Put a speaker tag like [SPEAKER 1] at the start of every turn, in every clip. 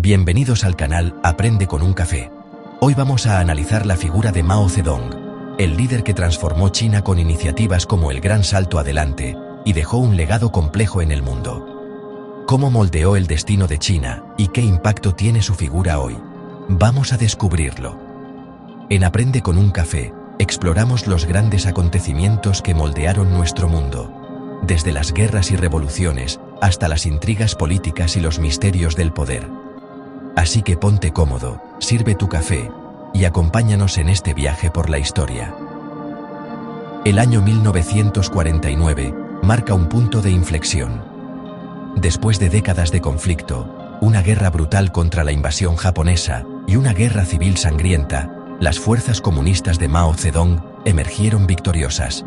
[SPEAKER 1] Bienvenidos al canal Aprende con un café. Hoy vamos a analizar la figura de Mao Zedong, el líder que transformó China con iniciativas como el Gran Salto Adelante y dejó un legado complejo en el mundo. ¿Cómo moldeó el destino de China y qué impacto tiene su figura hoy? Vamos a descubrirlo. En Aprende con un café, exploramos los grandes acontecimientos que moldearon nuestro mundo, desde las guerras y revoluciones hasta las intrigas políticas y los misterios del poder. Así que ponte cómodo, sirve tu café y acompáñanos en este viaje por la historia. El año 1949 marca un punto de inflexión. Después de décadas de conflicto, una guerra brutal contra la invasión japonesa y una guerra civil sangrienta, las fuerzas comunistas de Mao Zedong emergieron victoriosas.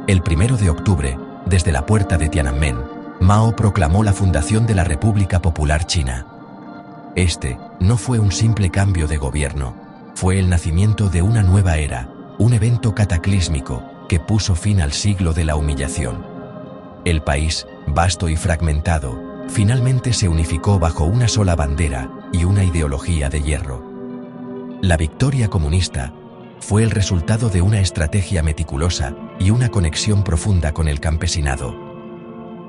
[SPEAKER 1] El 1 de octubre, desde la puerta de Tiananmen, Mao proclamó la fundación de la República Popular China. Este no fue un simple cambio de gobierno, fue el nacimiento de una nueva era, un evento cataclísmico que puso fin al siglo de la humillación. El país, vasto y fragmentado, finalmente se unificó bajo una sola bandera y una ideología de hierro. La victoria comunista fue el resultado de una estrategia meticulosa y una conexión profunda con el campesinado.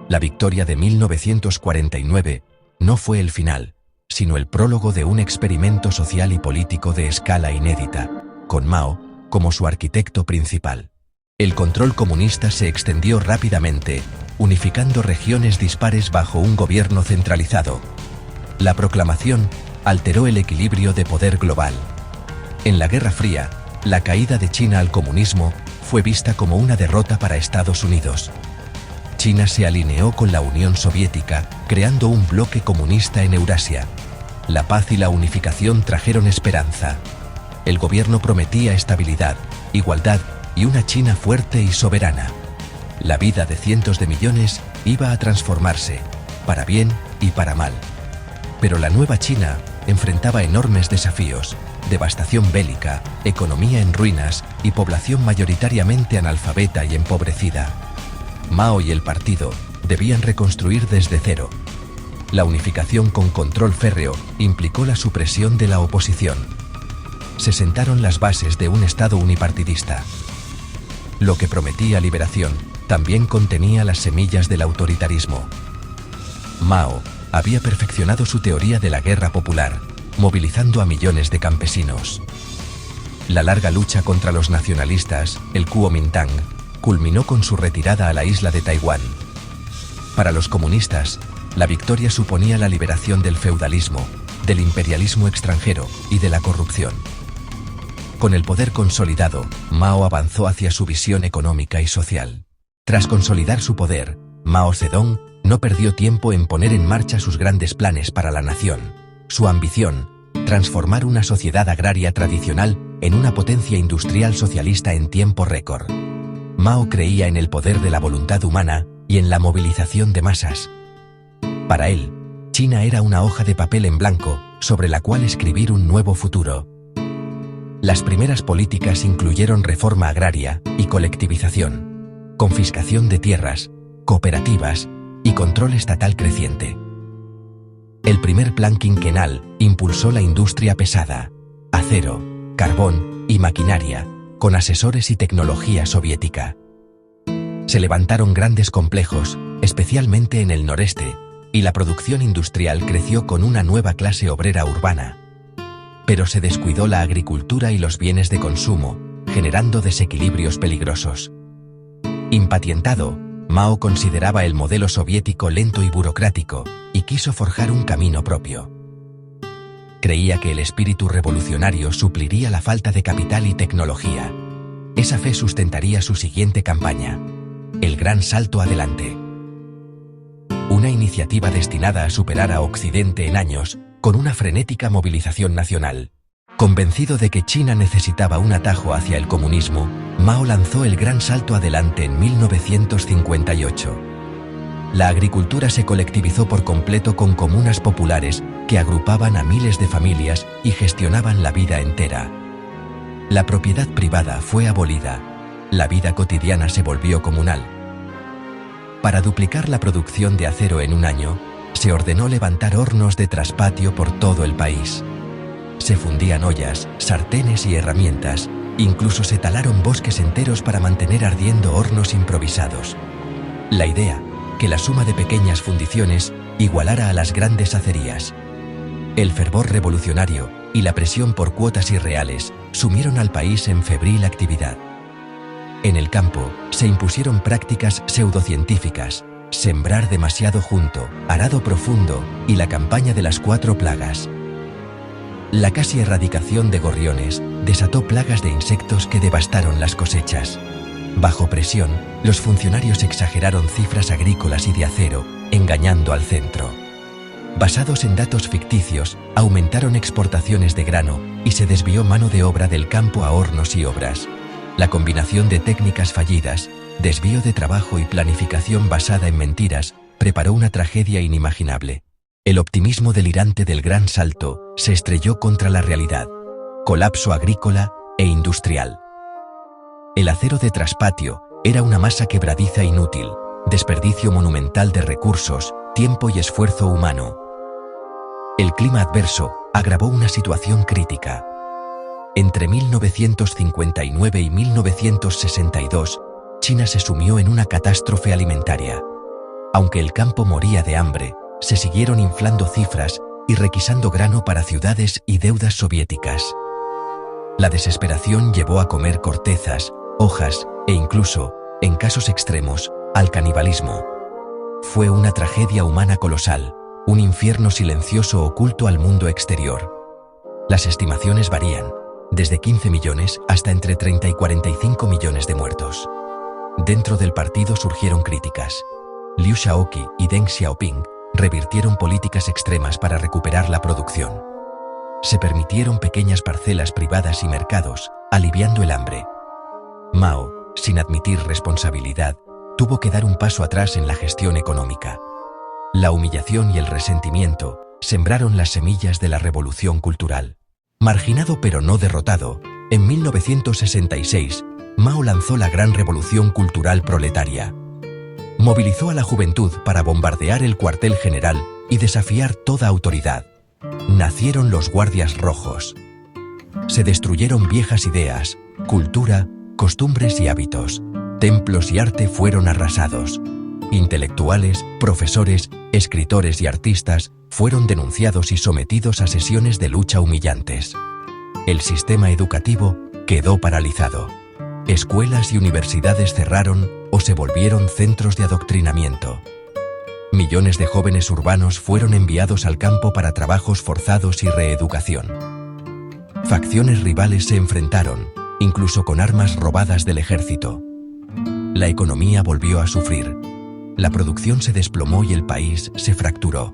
[SPEAKER 1] La victoria de 1949 no fue el final, sino el prólogo de un experimento social y político de escala inédita, con Mao como su arquitecto principal. El control comunista se extendió rápidamente, unificando regiones dispares bajo un gobierno centralizado. La proclamación alteró el equilibrio de poder global. En la Guerra Fría, la caída de China al comunismo fue vista como una derrota para Estados Unidos. China se alineó con la Unión Soviética, creando un bloque comunista en Eurasia. La paz y la unificación trajeron esperanza. El gobierno prometía estabilidad, igualdad y una China fuerte y soberana. La vida de cientos de millones iba a transformarse, para bien y para mal. Pero la nueva China enfrentaba enormes desafíos: devastación bélica, economía en ruinas y población mayoritariamente analfabeta y empobrecida. Mao y el partido debían reconstruir desde cero. La unificación con control férreo implicó la supresión de la oposición. Se sentaron las bases de un Estado unipartidista. Lo que prometía liberación también contenía las semillas del autoritarismo. Mao había perfeccionado su teoría de la guerra popular, movilizando a millones de campesinos. La larga lucha contra los nacionalistas, el Kuomintang, culminó con su retirada a la isla de Taiwán. Para los comunistas, la victoria suponía la liberación del feudalismo, del imperialismo extranjero y de la corrupción. Con el poder consolidado, Mao avanzó hacia su visión económica y social. Tras consolidar su poder, Mao Zedong no perdió tiempo en poner en marcha sus grandes planes para la nación. Su ambición: transformar una sociedad agraria tradicional en una potencia industrial socialista en tiempo récord. Mao creía en el poder de la voluntad humana y en la movilización de masas. Para él, China era una hoja de papel en blanco sobre la cual escribir un nuevo futuro. Las primeras políticas incluyeron reforma agraria y colectivización, confiscación de tierras, cooperativas y control estatal creciente. El primer plan quinquenal impulsó la industria pesada, acero, carbón y maquinaria, con asesores y tecnología soviética. Se levantaron grandes complejos, especialmente en el noreste, y la producción industrial creció con una nueva clase obrera urbana. Pero se descuidó la agricultura y los bienes de consumo, generando desequilibrios peligrosos. Impacientado, Mao consideraba el modelo soviético lento y burocrático, y quiso forjar un camino propio. Creía que el espíritu revolucionario supliría la falta de capital y tecnología. Esa fe sustentaría su siguiente campaña: el Gran Salto Adelante. Una iniciativa destinada a superar a Occidente en años, con una frenética movilización nacional. Convencido de que China necesitaba un atajo hacia el comunismo, Mao lanzó el Gran Salto Adelante en 1958. La agricultura se colectivizó por completo con comunas populares que agrupaban a miles de familias y gestionaban la vida entera. La propiedad privada fue abolida. La vida cotidiana se volvió comunal. Para duplicar la producción de acero en un año, se ordenó levantar hornos de traspatio por todo el país. Se fundían ollas, sartenes y herramientas, incluso se talaron bosques enteros para mantener ardiendo hornos improvisados. La idea, que la suma de pequeñas fundiciones igualara a las grandes acerías. El fervor revolucionario y la presión por cuotas irreales sumieron al país en febril actividad. En el campo se impusieron prácticas pseudocientíficas, sembrar demasiado junto, arado profundo y la campaña de las 4 plagas. La casi erradicación de gorriones desató plagas de insectos que devastaron las cosechas. Bajo presión, los funcionarios exageraron cifras agrícolas y de acero, engañando al centro. Basados en datos ficticios, aumentaron exportaciones de grano y se desvió mano de obra del campo a hornos y obras. La combinación de técnicas fallidas, desvío de trabajo y planificación basada en mentiras, preparó una tragedia inimaginable. El optimismo delirante del Gran Salto se estrelló contra la realidad. Colapso agrícola e industrial. El acero de traspatio era una masa quebradiza inútil, desperdicio monumental de recursos, tiempo y esfuerzo humano. El clima adverso agravó una situación crítica. Entre 1959 y 1962, China se sumió en una catástrofe alimentaria. Aunque el campo moría de hambre, se siguieron inflando cifras y requisando grano para ciudades y deudas soviéticas. La desesperación llevó a comer cortezas, hojas e incluso, en casos extremos, al canibalismo. Fue una tragedia humana colosal, un infierno silencioso oculto al mundo exterior. Las estimaciones varían, desde 15 millones hasta entre 30 y 45 millones de muertos. Dentro del partido surgieron críticas. Liu Shaoqi y Deng Xiaoping revirtieron políticas extremas para recuperar la producción. Se permitieron pequeñas parcelas privadas y mercados, aliviando el hambre. Mao, sin admitir responsabilidad, tuvo que dar un paso atrás en la gestión económica. La humillación y el resentimiento sembraron las semillas de la revolución cultural. Marginado pero no derrotado, en 1966, Mao lanzó la Gran Revolución Cultural Proletaria. Movilizó a la juventud para bombardear el cuartel general y desafiar toda autoridad. Nacieron los Guardias Rojos. Se destruyeron viejas ideas, cultura, costumbres y hábitos. Templos y arte fueron arrasados. Intelectuales, profesores, escritores y artistas fueron denunciados y sometidos a sesiones de lucha humillantes. El sistema educativo quedó paralizado. Escuelas y universidades cerraron o se volvieron centros de adoctrinamiento. Millones de jóvenes urbanos fueron enviados al campo para trabajos forzados y reeducación. Facciones rivales se enfrentaron, incluso con armas robadas del ejército. La economía volvió a sufrir. La producción se desplomó y el país se fracturó.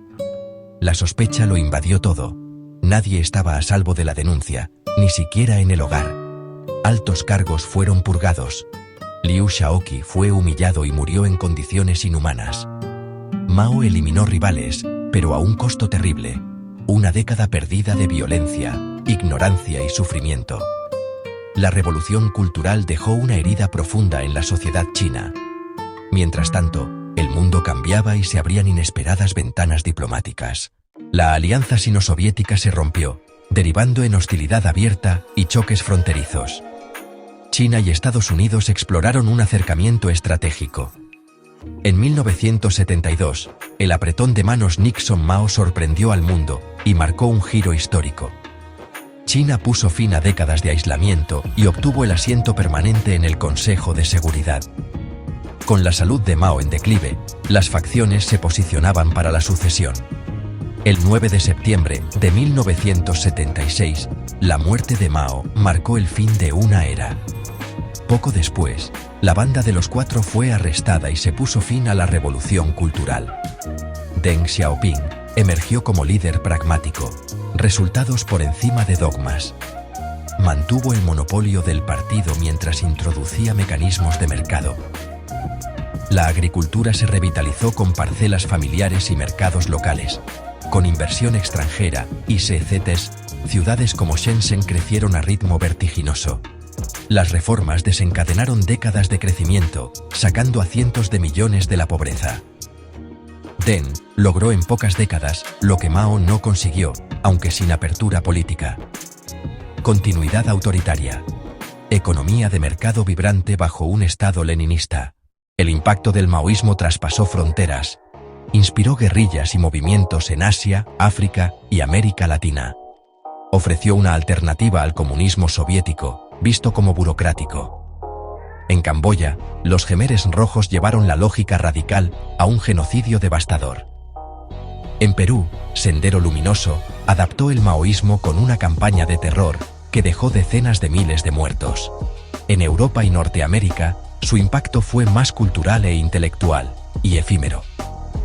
[SPEAKER 1] La sospecha lo invadió todo. Nadie estaba a salvo de la denuncia, ni siquiera en el hogar. Altos cargos fueron purgados. Liu Shaoqi fue humillado y murió en condiciones inhumanas. Mao eliminó rivales, pero a un costo terrible. Una década perdida de violencia, ignorancia y sufrimiento. La revolución cultural dejó una herida profunda en la sociedad china. Mientras tanto, el mundo cambiaba y se abrían inesperadas ventanas diplomáticas. La alianza sino-soviética se rompió, derivando en hostilidad abierta y choques fronterizos. China y Estados Unidos exploraron un acercamiento estratégico. En 1972, el apretón de manos Nixon-Mao sorprendió al mundo y marcó un giro histórico. China puso fin a décadas de aislamiento y obtuvo el asiento permanente en el Consejo de Seguridad. Con la salud de Mao en declive, las facciones se posicionaban para la sucesión. El 9 de septiembre de 1976, la muerte de Mao marcó el fin de una era. Poco después, la Banda de los Cuatro fue arrestada y se puso fin a la revolución cultural. Deng Xiaoping emergió como líder pragmático, resultados por encima de dogmas. Mantuvo el monopolio del partido mientras introducía mecanismos de mercado. La agricultura se revitalizó con parcelas familiares y mercados locales. Con inversión extranjera y CETES, ciudades como Shenzhen crecieron a ritmo vertiginoso. Las reformas desencadenaron décadas de crecimiento, sacando a cientos de millones de la pobreza. Deng logró en pocas décadas lo que Mao no consiguió, aunque sin apertura política. Continuidad autoritaria. Economía de mercado vibrante bajo un estado leninista. El impacto del maoísmo traspasó fronteras. Inspiró guerrillas y movimientos en Asia, África y América Latina. Ofreció una alternativa al comunismo soviético, visto como burocrático. En Camboya, los Jemeres Rojos llevaron la lógica radical a un genocidio devastador. En Perú, Sendero Luminoso adaptó el maoísmo con una campaña de terror que dejó decenas de miles de muertos. En Europa y Norteamérica, su impacto fue más cultural e intelectual, y efímero.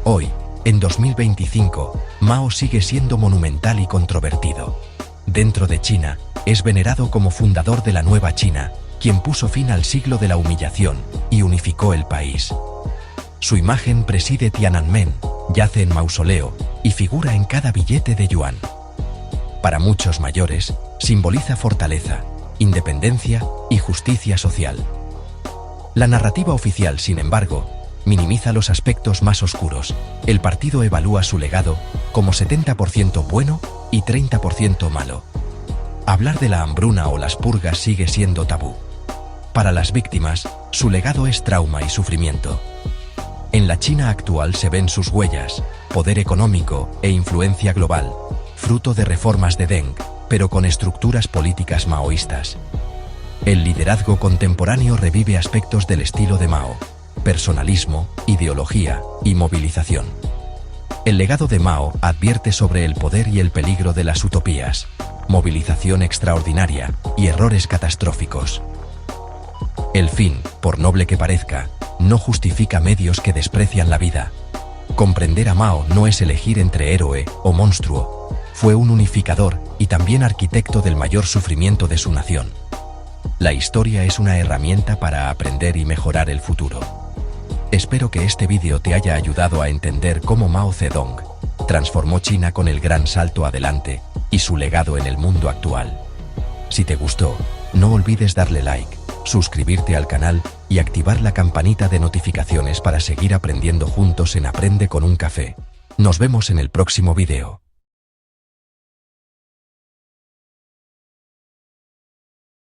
[SPEAKER 1] Hoy, en 2025, Mao sigue siendo monumental y controvertido. Dentro de China, es venerado como fundador de la nueva China, quien puso fin al siglo de la humillación y unificó el país. Su imagen preside Tiananmen, yace en mausoleo y figura en cada billete de yuan. Para muchos mayores, simboliza fortaleza, independencia y justicia social. La narrativa oficial, sin embargo, minimiza los aspectos más oscuros. El partido evalúa su legado como 70% bueno y 30% malo. Hablar de la hambruna o las purgas sigue siendo tabú. Para las víctimas, su legado es trauma y sufrimiento. En la China actual se ven sus huellas, poder económico e influencia global, fruto de reformas de Deng, pero con estructuras políticas maoístas. El liderazgo contemporáneo revive aspectos del estilo de Mao: personalismo, ideología y movilización. El legado de Mao advierte sobre el poder y el peligro de las utopías, movilización extraordinaria y errores catastróficos. El fin, por noble que parezca, no justifica medios que desprecian la vida. Comprender a Mao no es elegir entre héroe o monstruo. Fue un unificador y también arquitecto del mayor sufrimiento de su nación. La historia es una herramienta para aprender y mejorar el futuro. Espero que este vídeo te haya ayudado a entender cómo Mao Zedong transformó China con el gran salto adelante y su legado en el mundo actual. Si te gustó, no olvides darle like, suscribirte al canal y activar la campanita de notificaciones para seguir aprendiendo juntos en Aprende con un Café. Nos vemos en el próximo vídeo.